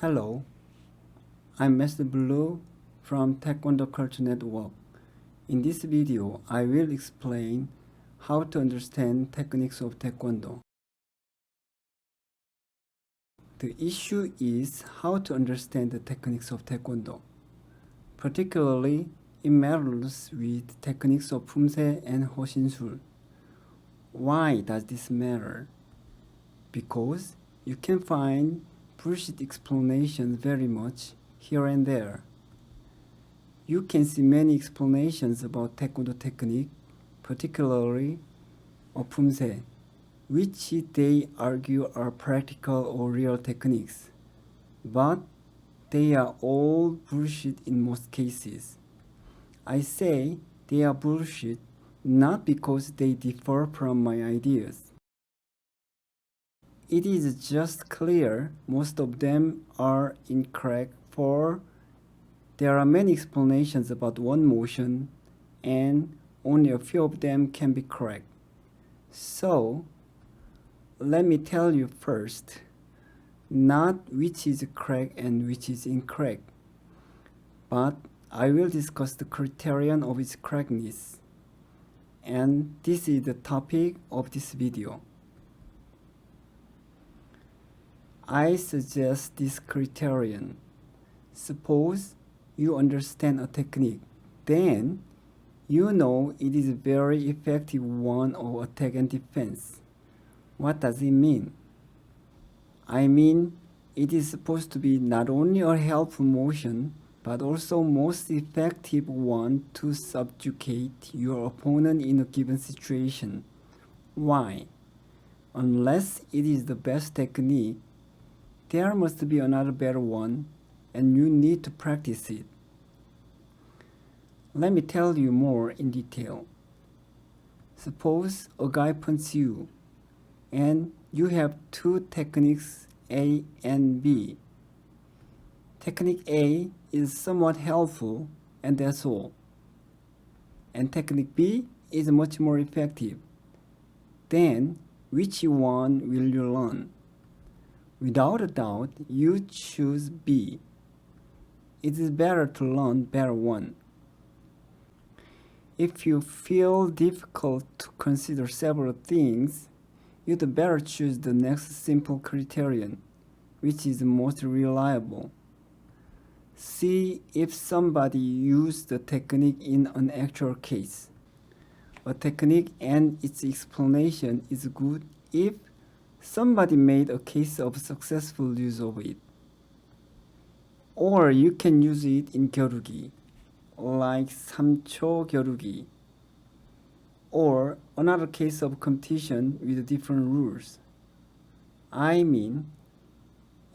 Hello, I'm Mr. Blue from Taekwondo Culture Network. In this video, I will explain how to understand techniques of Taekwondo. The issue is how to understand the techniques of Taekwondo. Particularly, it matters with techniques of Poomsae and Hoshinsul. Why does this matter? Because you can find bullshit explanations very much here and there. You can see many explanations about Taekwondo technique, particularly of Poomsae, which they argue are practical or real techniques. But they are all bullshit in most cases. I say they are bullshit not because they differ from my ideas. It is just clear most of them are incorrect, for there are many explanations about one motion and only a few of them can be correct. So, let me tell you first, not which is correct and which is incorrect, but I will discuss the criterion of its correctness. And this is the topic of this video. I suggest this criterion. Suppose you understand a technique, then you know it is a very effective one of attack and defense. What does it mean? I mean, it is supposed to be not only a helpful motion, but also most effective one to subjugate your opponent in a given situation. Why? Unless it is the best technique, there must be another better one, and you need to practice it. Let me tell you more in detail. Suppose a guy punches you, and you have two techniques A and B. Technique A is somewhat helpful, and that's all. And technique B is much more effective. Then, which one will you learn? Without a doubt, you choose B. It is better to learn better one. If you feel difficult to consider several things, you'd better choose the next simple criterion, which is most reliable. See if somebody used the technique in an actual case. A technique and its explanation is good if somebody made a case of successful use of it. Or you can use it in gyorugi, like 3초 gyorugi. Or another case of competition with different rules. I mean,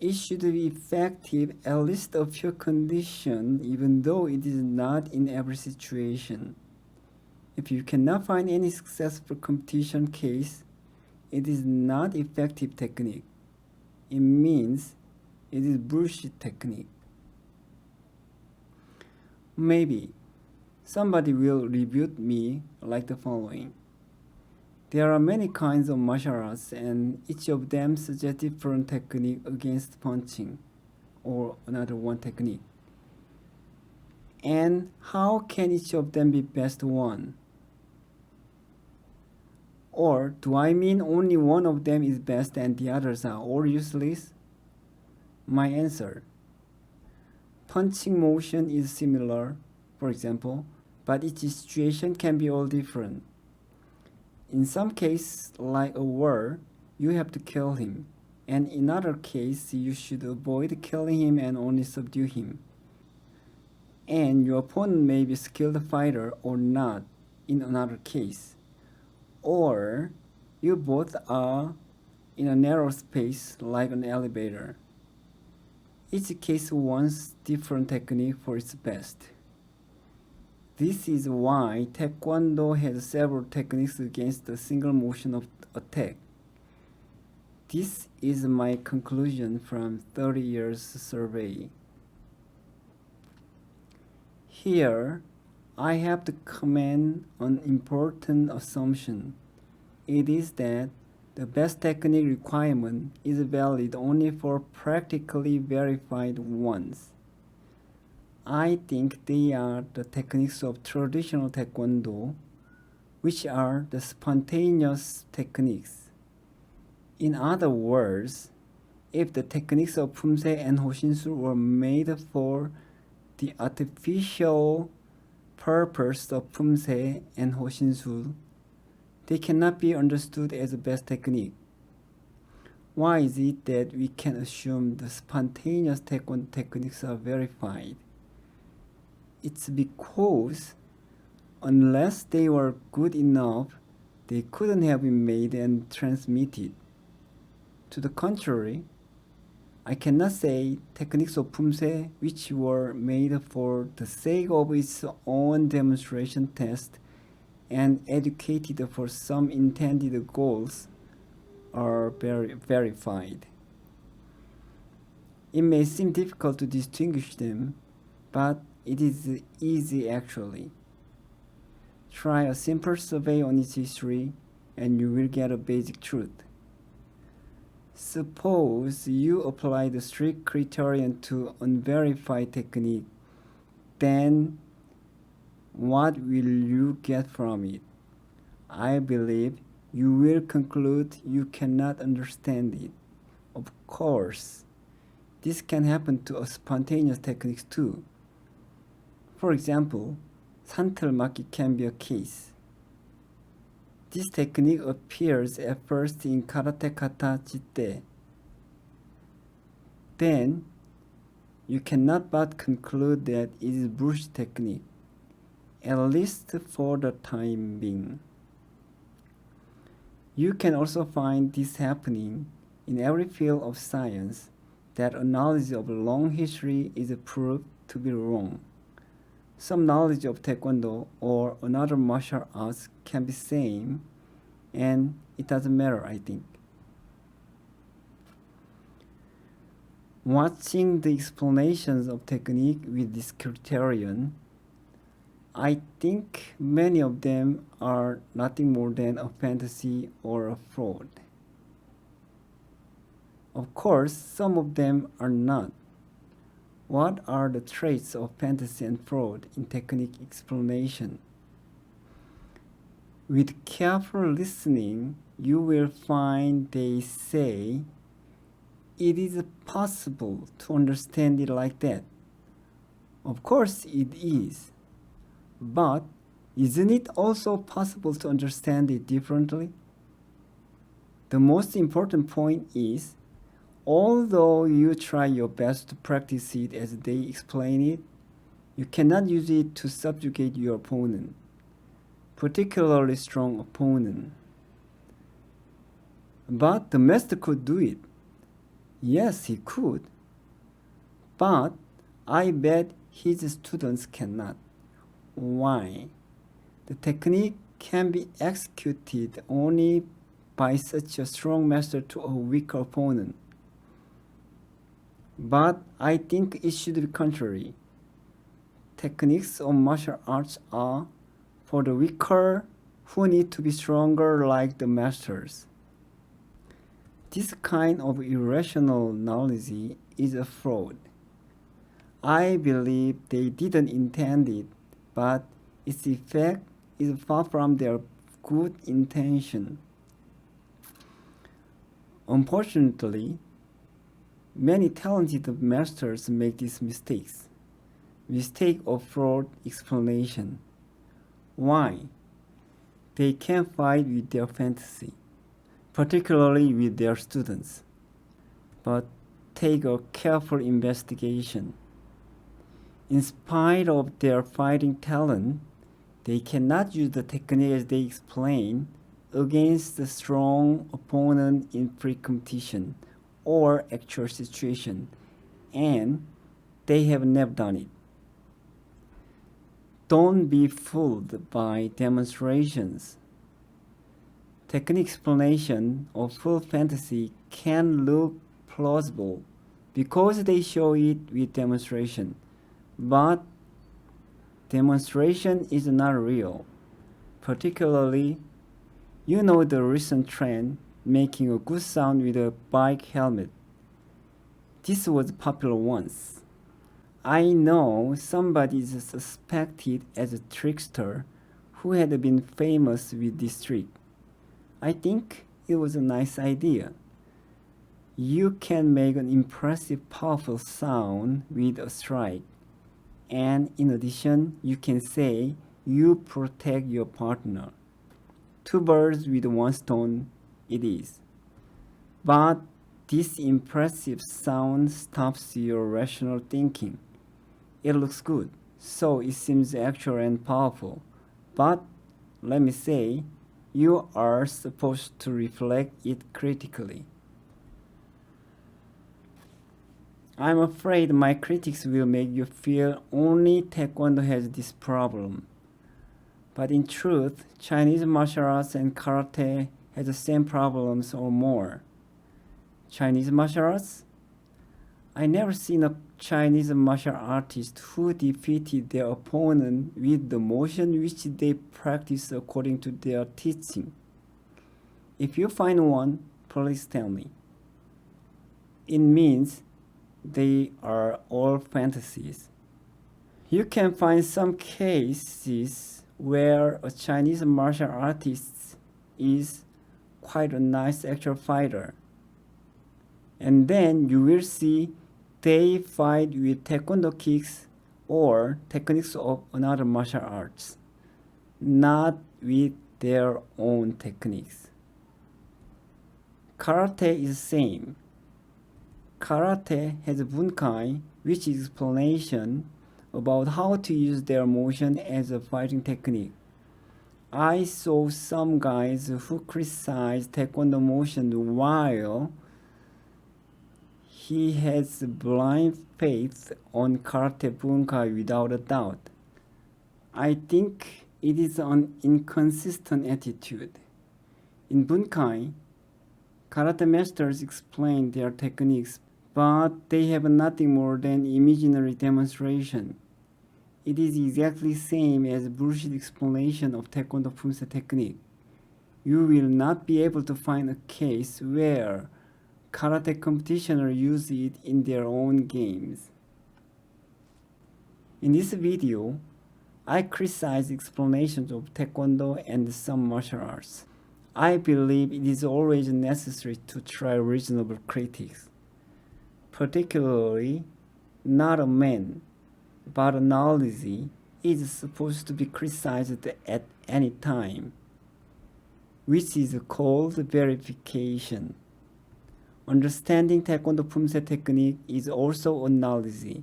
it should be effective at least a few conditions, even though it is not in every situation. If you cannot find any successful competition case, it is not effective technique. It means it is bullshit technique. Maybe somebody will rebut me like the following. There are many kinds of martial arts, and each of them suggests different technique against punching, or another one technique. And how can each of them be best one? Or do I mean only one of them is best and the others are all useless? My answer: punching motion is similar, for example, but each situation can be all different. In some cases, like a war, you have to kill him, and in other cases, you should avoid killing him and only subdue him. And your opponent may be a skilled fighter or not in another case. Or you both are in a narrow space like an elevator. Each case wants different technique for its best. This is why Taekwondo has several techniques against the single motion of attack. This is my conclusion from 30 years survey. Here, I have to comment on important assumption. It is that the best technique requirement is valid only for practically verified ones. I think they are the techniques of traditional Taekwondo, which are the spontaneous techniques. In other words, if the techniques of Poomsae and Hoshinsu were made for the artificial purpose of Poomsae and Hoshinsu, they cannot be understood as the best technique. Why is it that we can assume the spontaneous Taekwondo techniques are verified? It's because unless they were good enough, they couldn't have been made and transmitted. To the contrary, I cannot say techniques of Poomsae which were made for the sake of its own demonstration test and educated for some intended goals are verified. It may seem difficult to distinguish them, but it is easy actually. Try a simple survey on its history and you will get a basic truth. Suppose you apply the strict criterion to unverified technique, then what will you get from it? I believe you will conclude you cannot understand it. Of course, this can happen to a spontaneous techniques too. For example, 산틀맞기 can be a case. This technique appears at first in karate kata jite. Then, you cannot but conclude that it is bush technique, at least for the time being. You can also find this happening in every field of science, that a knowledge of a long history is proved to be wrong. Some knowledge of Taekwondo or another martial arts can be same, and it doesn't matter, I think. Watching the explanations of technique with this criterion, I think many of them are nothing more than a fantasy or a fraud. Of course, some of them are not. What are the traits of fantasy and fraud in technique explanation? With careful listening, you will find they say, it is possible to understand it like that. Of course it is. But isn't it also possible to understand it differently? The most important point is, although you try your best to practice it as they explain it, you cannot use it to subjugate your opponent, particularly strong opponent. But the master could do it. Yes, he could. But I bet his students cannot. Why? The technique can be executed only by such a strong master to a weaker opponent. But I think it should be contrary. Techniques of martial arts are for the weaker who need to be stronger like the masters. This kind of irrational knowledge is a fraud. I believe they didn't intend it, but its effect is far from their good intention. Unfortunately, many talented masters make these mistakes. Mistake of fraud explanation. Why? They can't fight with their fantasy, particularly with their students. But take a careful investigation. In spite of their fighting talent, they cannot use the technique as they explain against the strong opponent in free competition or actual situation, and they have never done it. Don't be fooled by demonstrations. Technique explanation of full fantasy can look plausible because they show it with demonstration, but demonstration is not real. Particularly, you know the recent trend making a good sound with a bike helmet. This was popular once. I know somebody is suspected as a trickster who had been famous with this trick. I think it was a nice idea. You can make an impressive, powerful sound with a strike. And in addition, you can say you protect your partner. Two birds with one stone it is. But this impressive sound stops your rational thinking. It looks good, so it seems actual and powerful. But let me say, you are supposed to reflect it critically. I'm afraid my critics will make you feel only Taekwondo has this problem. But in truth, Chinese martial arts and karate has the same problems or more. Chinese martial arts? I never seen a Chinese martial artist who defeated their opponent with the motion which they practice according to their teaching. If you find one, please tell me. It means they are all fantasies. You can find some cases where a Chinese martial artist is quite a nice actual fighter. And then you will see they fight with Taekwondo kicks or techniques of another martial arts, not with their own techniques. Karate is the same. Karate has bunkai, which is explanation about how to use their motion as a fighting technique. I saw some guys who criticized Taekwondo motion while he has blind faith on karate bunkai without a doubt. I think it is an inconsistent attitude. In bunkai, karate masters explain their techniques, but they have nothing more than imaginary demonstration. It is exactly the same as bullshit explanation of Taekwondo Poomsae technique. You will not be able to find a case where karate competitioners use it in their own games. In this video, I criticize explanations of Taekwondo and some martial arts. I believe it is always necessary to try reasonable critics, particularly not a man, but an analogy is supposed to be criticized at any time, which is called verification. Understanding Taekwondo Poomsae technique is also an analogy.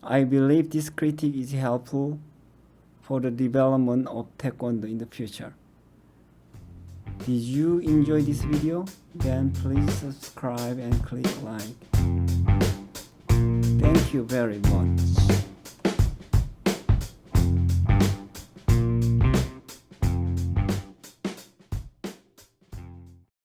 I believe this critique is helpful for the development of Taekwondo in the future. Did you enjoy this video? Then please subscribe and click like. Thank you very much.